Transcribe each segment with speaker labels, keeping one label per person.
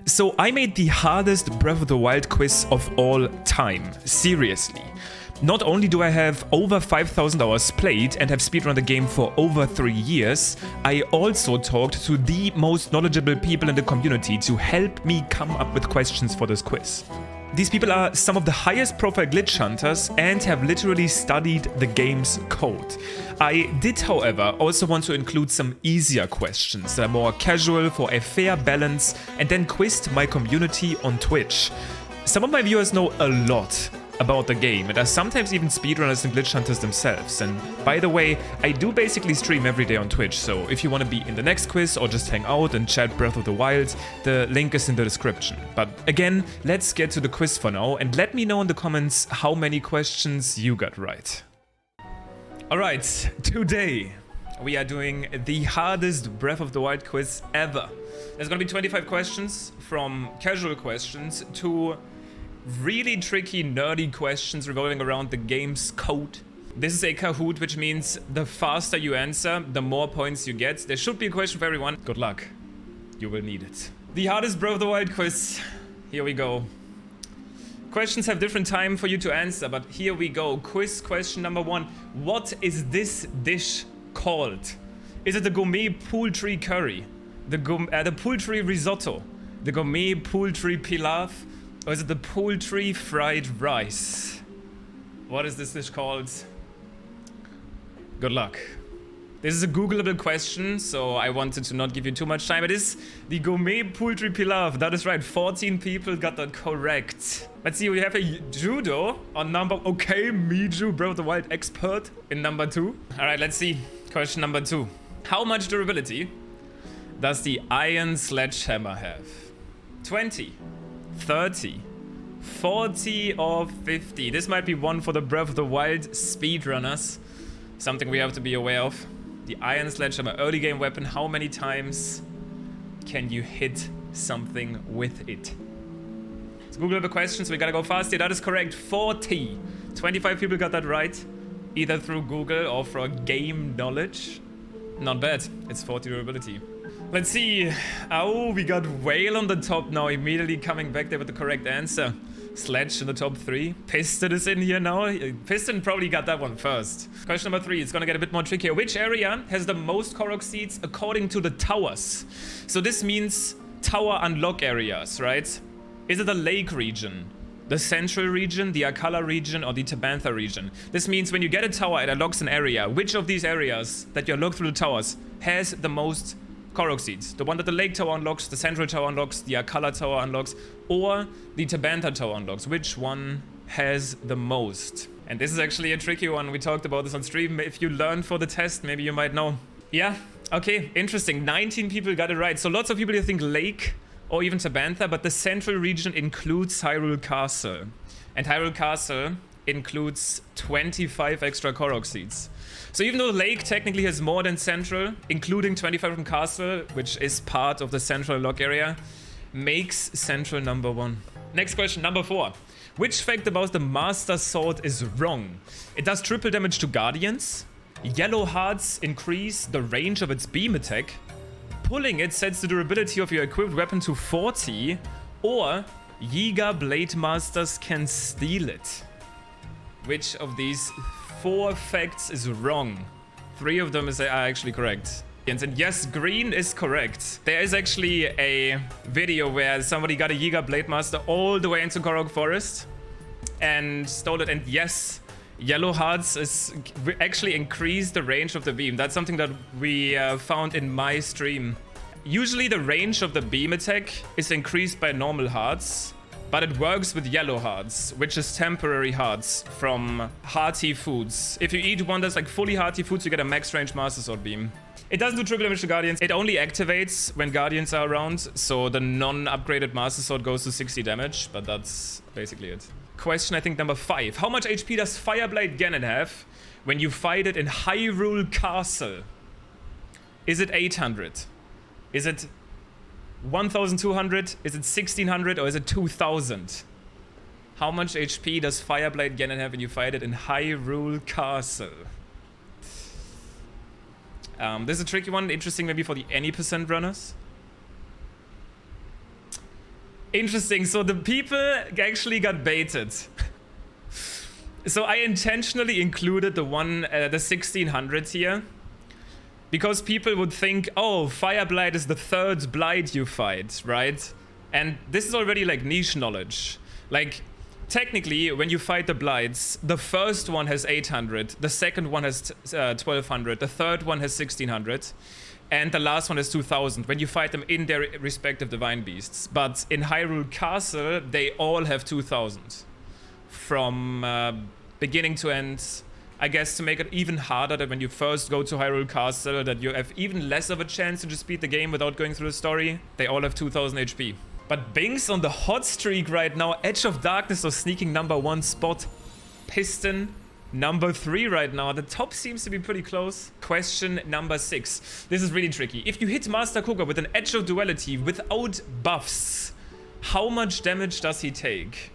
Speaker 1: So I made the hardest Breath of the Wild quiz of all time. Seriously. Not only do I have over 5,000 hours played and have speedrun the game for over 3 years, I also talked to the most knowledgeable people in the community to help me come up with questions for this quiz. These people are some of the highest profile glitch hunters and have literally studied the game's code. I did, however, also want to include some easier questions that are more casual for a fair balance, and then quizzed my community on Twitch. Some of my viewers know a lot about the game and are sometimes even speedrunners and glitch hunters themselves. And by the way, I do basically stream every day on Twitch, so if you want to be in the next quiz or just hang out and chat Breath of the Wild, the link is in the description. But again, let's get to the quiz for now, and let me know in the comments how many questions you got right. Alright, today we are doing the hardest Breath of the Wild quiz ever. There's gonna be 25 questions, from casual questions to really tricky, nerdy questions revolving around the game's code. This is a Kahoot, which means the faster you answer, the more points you get. There should be a question for everyone. Good luck. You will need it. The hardest Breath of the Wild quiz. Here we go. Questions have different time for you to answer, but here we go. Quiz question number 1. What is this dish called? Is it the gourmet poultry curry? The poultry risotto? The gourmet poultry pilaf? Or is it the poultry fried rice? What is this dish called? Good luck. This is a Googleable question, so I wanted to not give you too much time. It is the gourmet poultry pilaf. That is right, 14 people got that correct. Let's see, we have a judo on number... Okay, Miju, Breath of the Wild expert in number 2. Alright, let's see. Question number 2. How much durability does the iron sledgehammer have? 20. 30, 40, or 50. This might be one for the Breath of the Wild speedrunners. Something we have to be aware of. The iron sledgehammer, early game weapon. How many times can you hit something with it? Let's Google the questions. We gotta go fast here. That is correct. 40. 25 people got that right. Either through Google or for game knowledge. Not bad. It's 40 durability. Let's see. Oh, we got Whale on the top now, immediately coming back there with the correct answer. Sledge in the top 3. Piston is in here now. Piston probably got that one first. Question number 3. It's gonna get a bit more trickier. Which area has the most Korok seeds according to the towers? So this means tower unlock areas, right? Is it the lake region, the central region, the Akala region, or the Tabantha region? This means when you get a tower, it unlocks an area. Which of these areas that you unlock through the towers has the most Korok seeds? The one that the lake tower unlocks, the central tower unlocks, the Akala tower unlocks, or the Tabantha tower unlocks? Which one has the most? And this is actually a tricky one. We talked about this on stream. If you learn for the test, maybe you might know. Yeah, okay, interesting. 19 people got it right. So lots of people here think lake or even Tabantha, but the central region includes Hyrule Castle. And Hyrule Castle includes 25 extra Korok seeds. So even though Lake technically has more than Central, including 25 from Castle, which is part of the Central lock area, makes Central number 1. Next question, number 4. Which fact about the Master Sword is wrong? It does triple damage to Guardians. Yellow hearts increase the range of its beam attack. Pulling it sets the durability of your equipped weapon to 40. Or Yiga Blade Masters can steal it. Which of these 4 facts is wrong? 3 of them are actually correct. And yes, green is correct. There is actually a video where somebody got a Yiga Blade Master all the way into Korok Forest and stole it. And yes, yellow hearts actually increase the range of the beam. That's something that we found in my stream. Usually the range of the beam attack is increased by normal hearts, but it works with yellow hearts, which is temporary hearts from hearty foods. If you eat one that's like fully hearty foods, you get a max range Master Sword beam. It doesn't do triple damage to Guardians. It only activates when Guardians are around, so the non-upgraded Master Sword goes to 60 damage, but that's basically it. Question, I think, number 5. How much HP does Fireblade Ganon have when you fight it in Hyrule Castle? Is it 800? Is it 1,200? Is it 1,600? Or is it 2,000? How much HP does Fireblade Ganon have when you fight it in Hyrule Castle? This is a tricky one, interesting maybe for the any % runners. Interesting. So the people actually got baited. So I intentionally included the 1600 here. Because people would think, oh, Fireblade is the third Blight you fight, right? And this is already like niche knowledge. Like, technically, when you fight the Blights, the first one has 800, the second one has 1200, the third one has 1600, and the last one has 2000 when you fight them in their respective Divine Beasts. But in Hyrule Castle, they all have 2000 from beginning to end. I guess to make it even harder that when you first go to Hyrule Castle, that you have even less of a chance to just beat the game without going through the story. They all have 2000 HP. But Bing's on the hot streak right now. Edge of Darkness or sneaking #1 spot. Piston #3 right now. The top seems to be pretty close. Question number 6. This is really tricky. If you hit Master Koga with an Edge of Duality without buffs, how much damage does he take?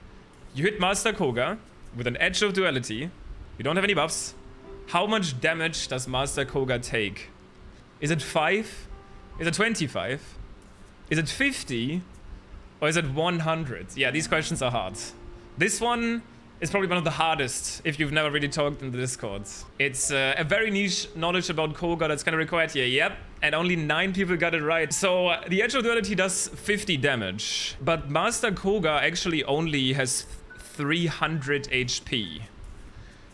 Speaker 1: You hit Master Koga with an Edge of Duality. You don't have any buffs. How much damage does Master Koga take? Is it 5? Is it 25? Is it 50? Or is it 100? Yeah, these questions are hard. This one is probably one of the hardest if you've never really talked in the Discord. It's a very niche knowledge about Koga that's kind of required here. Yep, and only 9 people got it right. So the Edge of Duality does 50 damage, but Master Koga actually only has 300 HP.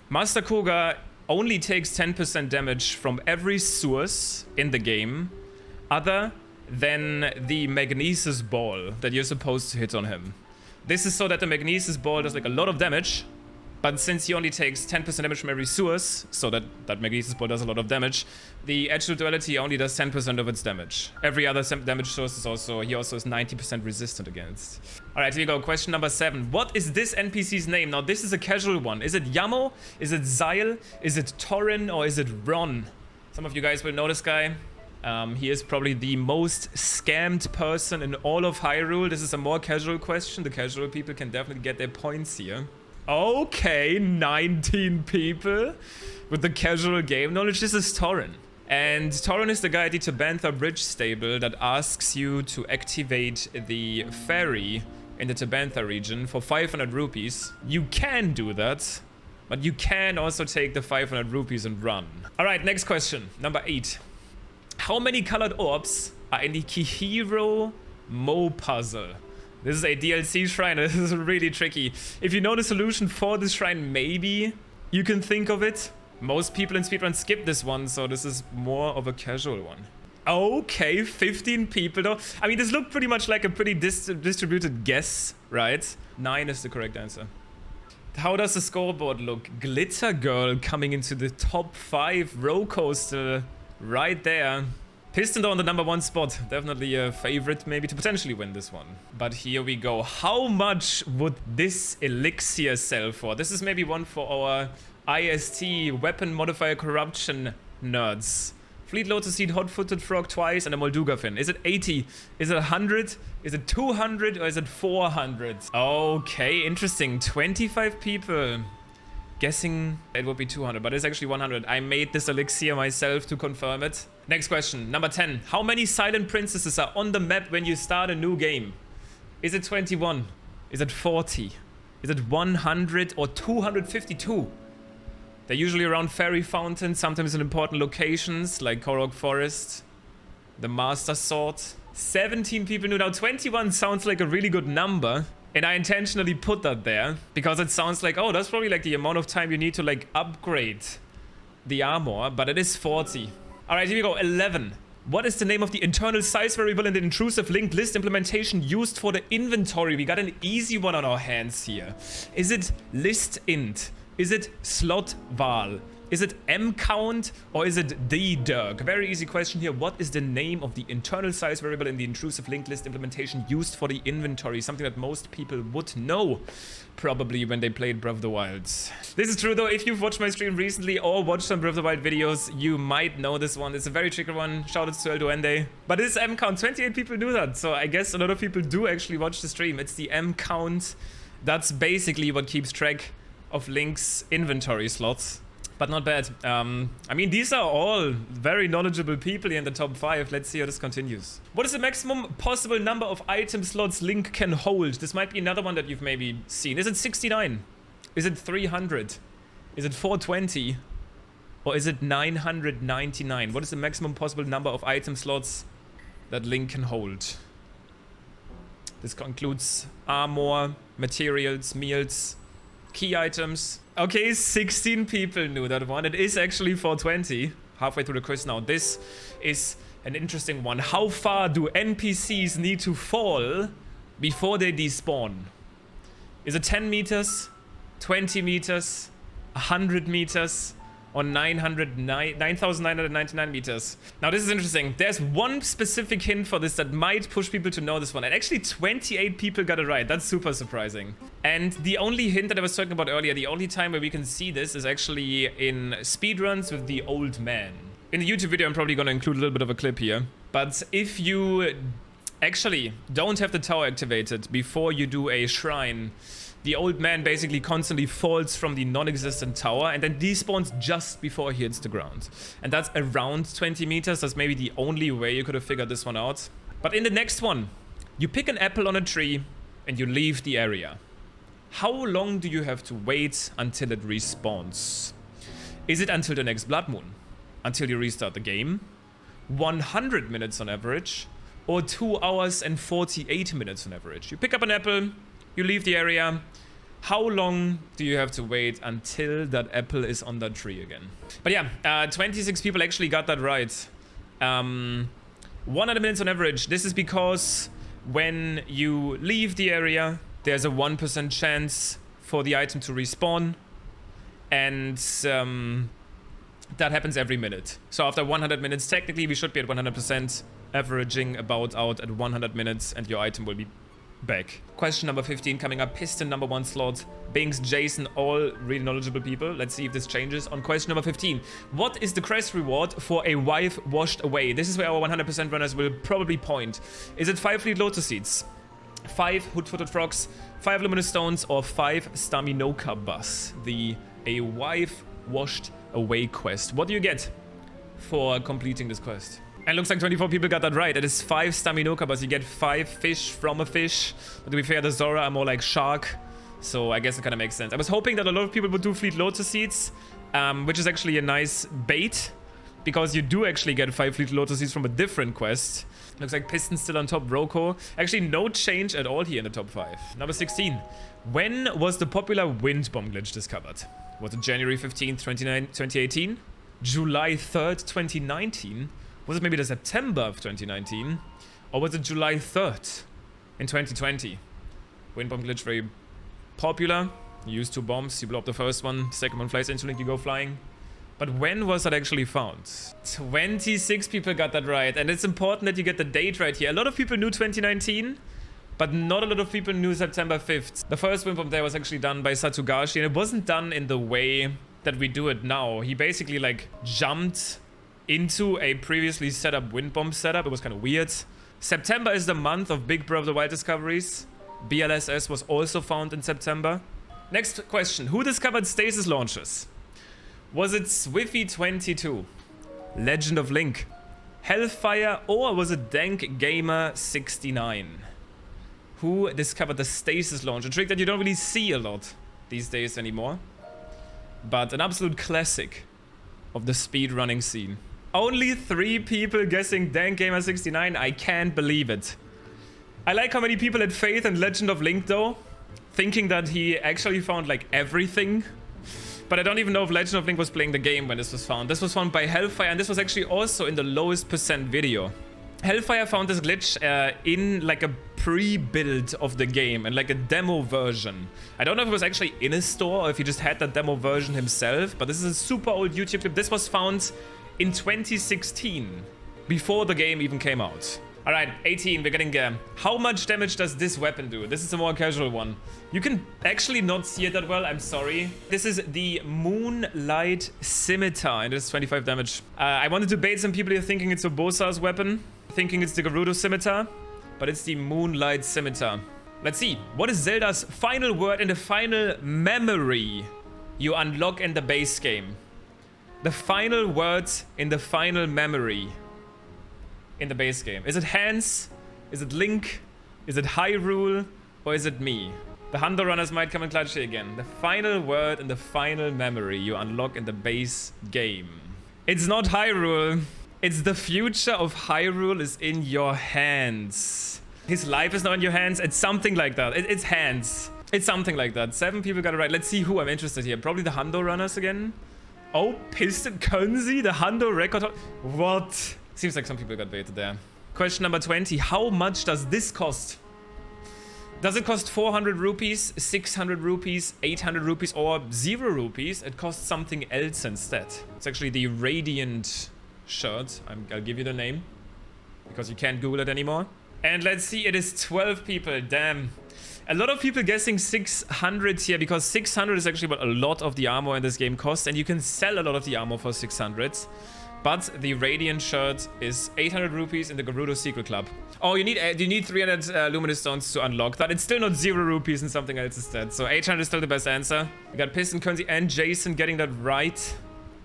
Speaker 1: Master Koga only takes 10% damage from every source in the game, other than the Magnesis Ball that you're supposed to hit on him. This is so that the Magnesis Ball does like a lot of damage, but since he only takes 10% damage from every source, so that Magnesis Ball does a lot of damage, the Edge of Duality only does 10% of its damage. Every other damage source is he also is 90% resistant against. Alright, here we go. Question number 7. What is this NPC's name? Now, this is a casual one. Is it Yamo? Is it Zyle? Is it Torin? Or is it Ron? Some of you guys will know this guy. He is probably the most scammed person in all of Hyrule. This is a more casual question. The casual people can definitely get their points here. Okay, 19 people with the casual game knowledge. This is Torin. And Torin is the guy at the Tabantha Bridge stable that asks you to activate the ferry in the Tabantha region for 500 rupees. You can do that, but you can also take the 500 rupees and run. Alright, next question. Number 8. How many colored orbs are in the Kihiro Mo puzzle? This is a DLC shrine. This is really tricky. If you know the solution for this shrine, maybe you can think of it. Most people in speedrun skip this one, so this is more of a casual one. Okay, 15 people though. I mean, this looked pretty much like a pretty distributed guess, right? 9 is the correct answer. How does the scoreboard look? Glitter Girl coming into the top 5. Row Coaster right there. Piston though on the #1 spot. Definitely a favorite maybe to potentially win this one. But here we go. How much would this elixir sell for? This is maybe one for our IST weapon modifier corruption nerds. Fleet Lotus Seed, Hot-Footed Frog twice, and a Molduga Fin. Is it 80? Is it 100? Is it 200? Or is it 400? Okay, interesting. 25 people. Guessing it would be 200, but it's actually 100. I made this elixir myself to confirm it. Next question, number 10. How many silent princesses are on the map when you start a new game? Is it 21? Is it 40? Is it 100 or 252? They're usually around fairy fountains, sometimes in important locations like Korok Forest, the Master Sword. 17 people knew. Now 21 sounds like a really good number. And I intentionally put that there because it sounds like, oh, that's probably like the amount of time you need to like upgrade the armor, but it is 40. All right, here we go. 11. What is the name of the internal size variable in the intrusive linked list implementation used for the inventory? We got an easy one on our hands here. Is it list int? Is it slot val? Is it M count or is it D-Dirk? Very easy question here. What is the name of the internal size variable in the intrusive linked list implementation used for the inventory? Something that most people would know probably when they played Breath of the Wild. This is true though. If you've watched my stream recently or watched some Breath of the Wild videos, you might know this one. It's a very tricky one. Shout out to El Duende. But it's M count. 28 people knew that. So I guess a lot of people do actually watch the stream. It's the M count. That's basically what keeps track of Link's inventory slots. but not bad. I mean, these are all very knowledgeable people in the top 5. Let's see how this continues. What is the maximum possible number of item slots Link can hold? This might be another one that you've maybe seen. Is it 69? Is it 300? Is it 420? Or is it 999? What is the maximum possible number of item slots that Link can hold? This includes armor, materials, meals, key items. Okay, 16 people knew that one. It is actually 420. Halfway through the quiz now. This is an interesting one. How far do NPCs need to fall before they despawn? Is it 10 meters, 20 meters, 100 meters, or 9,999 meters? Now this is interesting. There's one specific hint for this that might push people to know this one. And actually 28 people got it right. That's super surprising. And the only hint that I was talking about earlier, the only time where we can see this is actually in speedruns with the old man. In the YouTube video, I'm probably going to include a little bit of a clip here. But if you actually don't have the tower activated before you do a shrine, the old man basically constantly falls from the non-existent tower and then despawns just before he hits the ground. And that's around 20 meters. That's maybe the only way you could have figured this one out. But in the next one, you pick an apple on a tree and you leave the area. How long do you have to wait until it respawns? Is it until the next blood moon? Until you restart the game? 100 minutes on average? Or 2 hours and 48 minutes on average? You pick up an apple, you leave the area. How long do you have to wait until that apple is on that tree again? But yeah, 26 people actually got that right. 100 minutes on average. This is because when you leave the area, there's a 1% chance for the item to respawn. And that happens every minute. So after 100 minutes, technically we should be at 100%, averaging about out at 100 minutes, and your item will be back. Question number 15 coming up. Piston number 1 slot. Binks, Jason, all really knowledgeable people. Let's see if this changes. On question number 15. What is the crest reward for a wife washed away? This is where our 100% runners will probably point. Is it 5 fleet lotus seeds, 5 hood-footed frogs, 5 luminous stones, or 5 staminoka bus? A wife washed away quest. What do you get for completing this quest? And looks like 24 people got that right. It is 5 staminoka bus. You get 5 fish from a fish. But to be fair, the Zora are more like shark. So I guess it kind of makes sense. I was hoping that a lot of people would do fleet lotus seeds, which is actually a nice bait, because you do actually get 5 fleet lotus seeds from a different quest. Looks like Piston still on top, Roko. Actually, no change at all here in the top 5. Number 16. When was the popular wind bomb glitch discovered? Was it January 15th, 2018? July 3rd, 2019? Was it maybe the September of 2019? Or was it July 3rd in 2020? Wind bomb glitch, very popular. You use 2 bombs, you blow up the first one, second one flies into Link, you go flying. But when was that actually found? 26 people got that right, and it's important that you get the date right here. A lot of people knew 2019, but not a lot of people knew September 5th. The first wind bomb there was actually done by Satsugashi, and it wasn't done in the way that we do it now. He basically like jumped into a previously set up wind bomb setup. It was kind of weird. September is the month of Big Breath of the Wild discoveries. BLSS was also found in September. Next question. Who discovered stasis launches? Was it Swiffy22, Legend of Link, Hellfire, or was it Dank Gamer 69? Who discovered the stasis launch? A trick that you don't really see a lot these days anymore, but an absolute classic of the speedrunning scene. Only 3 people guessing Dank Gamer 69. I can't believe it. I like how many people had faith in Legend of Link though, thinking that he actually found like everything. But I don't even know if Legend of Link was playing the game when this was found. This was found by Hellfire, and this was actually also in the lowest percent video. Hellfire found this glitch in like a pre-build of the game, and like a demo version. I don't know if it was actually in a store or if he just had that demo version himself, but this is a super old YouTube clip. This was found in 2016, before the game even came out. Alright, 18, we're getting how much damage does this weapon do? This is a more casual one. You can actually not see it that well, I'm sorry. This is the Moonlight Scimitar, and it is 25 damage. I wanted to bait some people here thinking it's Obosa's weapon, thinking it's the Gerudo Scimitar, but it's the Moonlight Scimitar. Let's see, what is Zelda's final word in the final memory you unlock in the base game? The final word in the final memory in the base game. Is it Hans? Is it Link? Is it Hyrule? Or is it me? The Hundo runners might come in clutch here again. The final word in the final memory you unlock in the base game. It's not Hyrule. It's the future of Hyrule is in your hands. His life is not in your hands. It's something like that. It's hands. It's something like that. 7 people got it right. Let's see who I'm interested here. Probably the Hundo runners again. Oh, Piston Kunzi, the Hundo record. What? Seems like some people got baited there. Question number 20. How much does this cost? Does it cost 400 rupees, 600 rupees, 800 rupees, or 0 rupees? It costs something else instead. It's actually the Radiant shirt. I'll give you the name because you can't Google it anymore. And let's see, it is 12 people. Damn. A lot of people guessing 600 here because 600 is actually what a lot of the armor in this game costs, and you can sell a lot of the armor for 600. But the Radiant shirt is 800 rupees in the Gerudo Secret Club. Oh, you need 300 Luminous Stones to unlock that. It's still not 0 rupees and something else instead. So 800 is still the best answer. We got Piston, Kunzi, and Jason getting that right.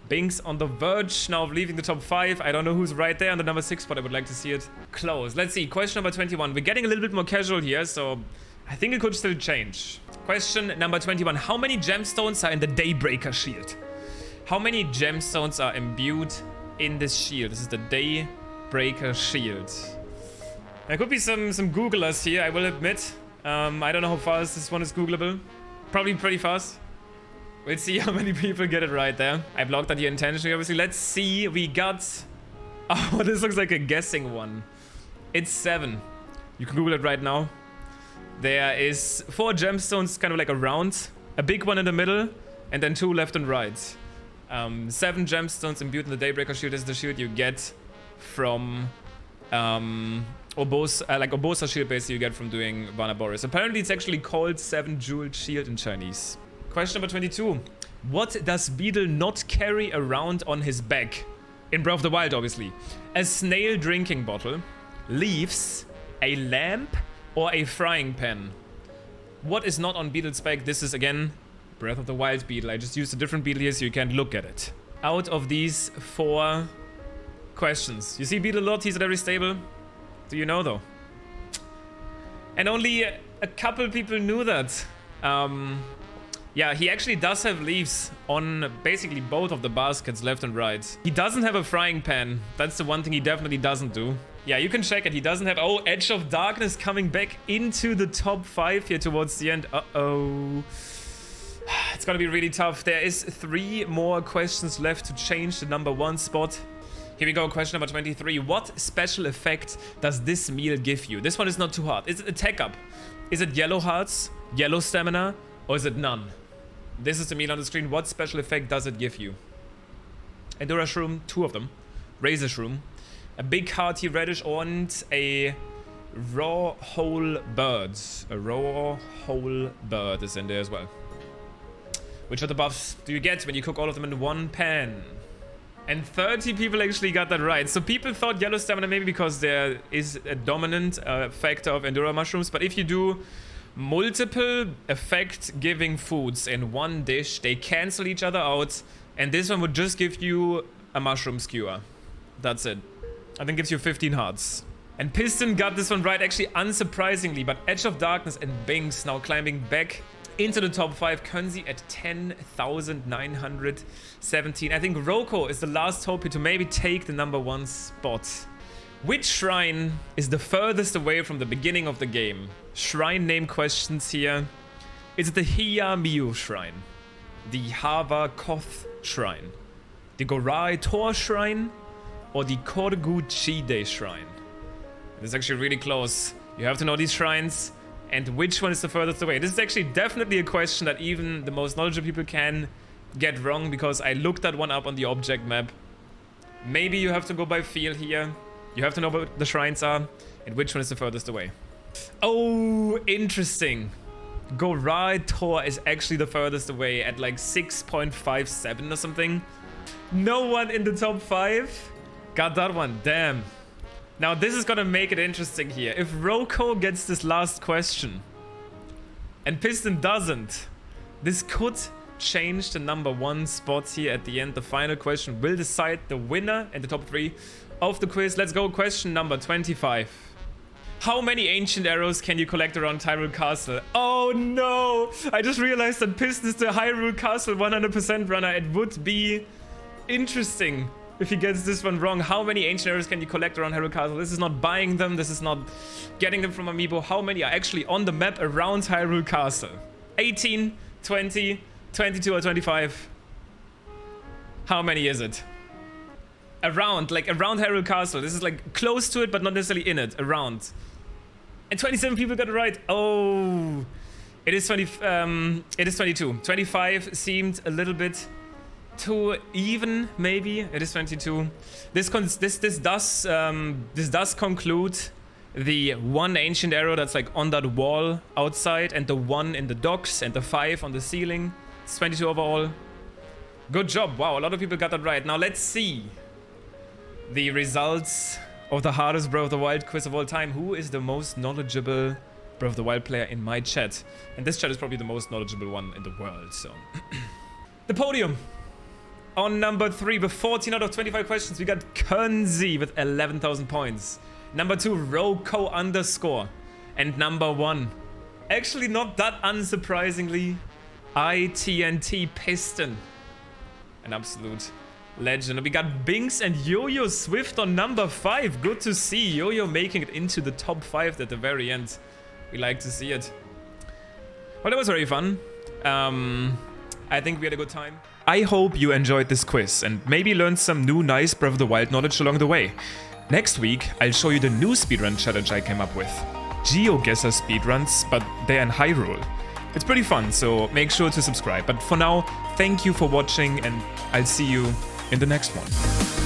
Speaker 1: Binks on the verge now of leaving the top 5. I don't know who's right there on the number 6, but I would like to see it close. Let's see. Question number 21. We're getting a little bit more casual here, so I think it could still change. Question number 21. How many gemstones are in the Daybreaker Shield? How many gemstones are imbued in this shield? This is the Daybreaker Shield. There could be some Googlers here, I will admit. I don't know how fast this one is Googleable. Probably pretty fast. We'll see how many people get it right there. I blocked that here intentionally, obviously. Let's see. We got... Oh, this looks like a guessing one. It's 7. You can Google it right now. There is 4 gemstones, kind of like a round. A big one in the middle, and then 2 left and right. 7 gemstones imbued in the Daybreaker Shield is the shield you get from Urbosa shield basically you get from doing Vanaboris. Apparently it's actually called 7 jeweled shield in Chinese. Question number 22. What does Beedle not carry around on his back? In Breath of the Wild, obviously. A snail drinking bottle, leaves, a lamp, or a frying pan. What is not on Beedle's back? This is again Breath of the Wild Beedle. I just used a different Beedle here so you can't look at it. Out of these 4 questions. You see Beedle a lot, he's at every stable. Do you know though? And only a couple people knew that. Yeah, he actually does have leaves on basically both of the baskets, left and right. He doesn't have a frying pan. That's the one thing he definitely doesn't do. Yeah, you can check it. He doesn't have... Oh, Edge of Darkness coming back into the top 5 here towards the end. Uh-oh. It's gonna be really tough. There is 3 more questions left to change the number 1 spot. Here we go, question number 23. What special effect does this meal give you? This one is not too hard. Is it attack up? Is it yellow hearts, yellow stamina, or is it none? This is the meal on the screen. What special effect does it give you? Endura Shroom, 2 of them. Razor Shroom. A big hearty reddish and a raw whole bird. A raw whole bird is in there as well. Which of the buffs do you get when you cook all of them in one pan? And 30 people actually got that right. So people thought yellow stamina maybe because there is a dominant factor of Endura mushrooms. But if you do multiple effect-giving foods in one dish, they cancel each other out. And this one would just give you a mushroom skewer. That's it. I think gives you 15 hearts. And Piston got this one right, actually unsurprisingly. But Edge of Darkness and Binks now climbing back into the top 5. Kunzi at 10,917. I think Roko is the last hope here to maybe take the number 1 spot. Which shrine is the furthest away from the beginning of the game? Shrine name questions here. Is it the Hiya Miu Shrine? The Hava Koth Shrine? The Gorai Tor Shrine? Or the Korgu Chide Shrine? This is actually really close. You have to know these shrines and which one is the furthest away. This is actually definitely a question that even the most knowledgeable people can get wrong because I looked that one up on the object map. Maybe you have to go by feel here. You have to know what the shrines are and which one is the furthest away. Oh, interesting. Gorai Tor is actually the furthest away at like 6.57 or something. No one in the top 5 got that one. Damn. Now this is gonna make it interesting here. If Roko gets this last question and Piston doesn't, this could change the number 1 spot here at the end. The final question will decide the winner and the top 3 of the quiz. Let's go. Question number 25. How many ancient arrows can you collect around Hyrule Castle? Oh no! I just realized that Piston is the Hyrule Castle 100% runner. It would be interesting if he gets this one wrong. How many ancient arrows can you collect around Hyrule Castle? This is not buying them. This is not getting them from Amiibo. How many are actually on the map around Hyrule Castle? 18, 20, 22 or 25? How many is it? Around, like around Hyrule Castle. This is like close to it, but not necessarily in it. Around. And 27 people got it right. Oh, it is 20. It is 22. 25 seemed a little bit too even. Maybe it is 22. This does conclude the 1 ancient arrow that's like on that wall outside, and the 1 in the docks, and the 5 on the ceiling. It's 22 overall. Good job. Wow, a lot of people got that right. Now let's see the results of the hardest Breath of the Wild quiz of all time. Who is the most knowledgeable Breath of the Wild player in my chat? And this chat is probably the most knowledgeable one in the world, so. The podium. On number 3, with 14 out of 25 questions, we got Kenzie with 11,000 points. Number 2, Roko _. And number 1, actually not that unsurprisingly, ITNT Piston. An absolute legend. We got Binks and Yo-Yo Swift on number 5. Good to see Yo-Yo making it into the top 5 at the very end. We like to see it. Well, that was very fun. I think we had a good time. I hope you enjoyed this quiz and maybe learned some new nice Breath of the Wild knowledge along the way. Next week, I'll show you the new speedrun challenge I came up with. GeoGuessr speedruns, but they're in Hyrule. It's pretty fun, so make sure to subscribe. But for now, thank you for watching, and I'll see you in the next one.